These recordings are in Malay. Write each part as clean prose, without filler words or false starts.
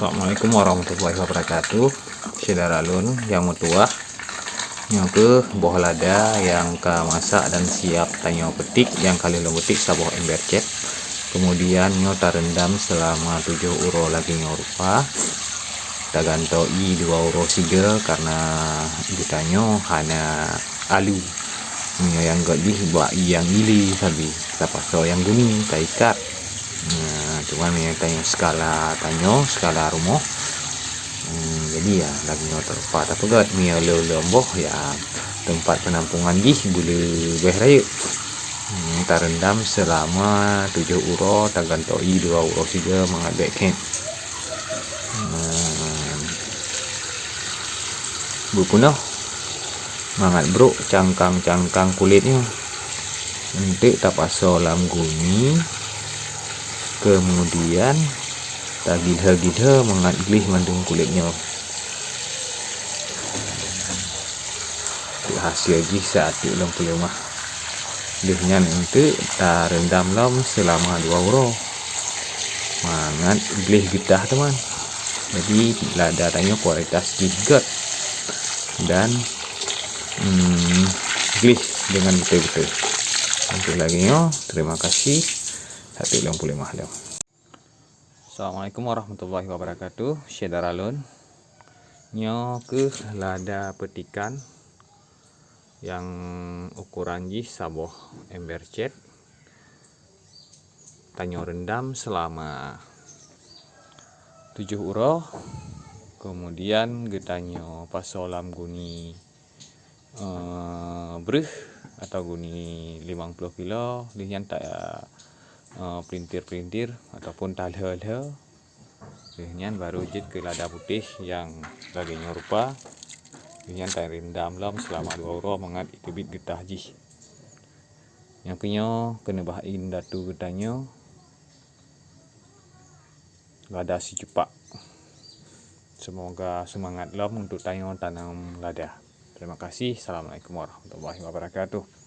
Assalamualaikum warahmatullahi wabarakatuh. Saudara lun yang mutua yang ke boh lada yang ke masak dan siap tanyo petik yang kali lemutik saboh ember cet. Kemudian nyo tarendam selama 7 uro lagi nyo rupa. Tagantoi 2 uro 3 karena ditanyo hanya alu. Nyo yang gadih buat yang ili sabi. Tapaso yang guni taikat. Nah, cuman ini tanya skala rumah. Jadi ya lagi ngotor pak tapi gak mia lomboh ya tempat penampungan gih boleh beraya. Terendam selama 7 uro tagantoi 2 uro 3 mengadeknya. Bukuno mangat bro cangkang kulitnya nanti tapaso lam guni. Kemudian tagilha mengadlih mandung kulitnya. Hasil ji saat ulang pelumah lihnya nanti tarendam lam selama 2 uro mangat glih getah teman. Jadi lada tanya kualitas gigot dan glih dengan betul-betul. Untuk lagi yo terima kasih. 155 dah. Assalamualaikum warahmatullahi wabarakatuh. Saudara lun nyo ke lada petikan yang ukuran ji saboh ember cet tanyo rendam selama 7 uro. Kemudian getanyo pasolam guni breh atau guni 50 kilo lihan tak pelintir ataupun talha lihan baru jit ke lada putih yang lagi nyorupa lihan tak rendam lam selama 2 uro mengat ikibit getah jih yang kenyo kena bahain datu getanyo lada si cepak. Semoga semangat lam untuk tanyo tanam lada. Terima kasih. Assalamualaikum warahmatullahi wabarakatuh.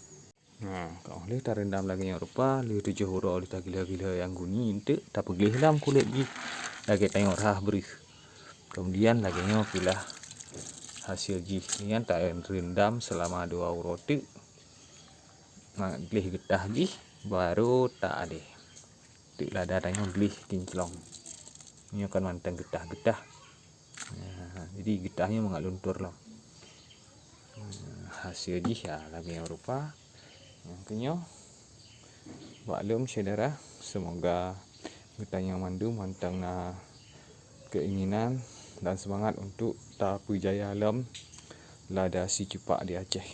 Nah, kalau boleh terendam lagi yang rupa, li 7 uro oleh gila yang guni inte tak pergi lam kulit gi. Lagi tengok rah beri. Kemudian lagi nyo pilah hasil ji yang tak rendam selama 2 uro tu. Nah, glih getah gi baru tak ada. Tu lada tengok glih kinclong. Ini akan manteng getah-getah. Nah, jadi getahnya mengat luntur lah. Hasil ji ya lagi yang rupa. Yang kenyo maklum saudara, semoga getahnya mandu mantang na keinginan dan semangat untuk tapu jaya alam lada si cepak di Aceh.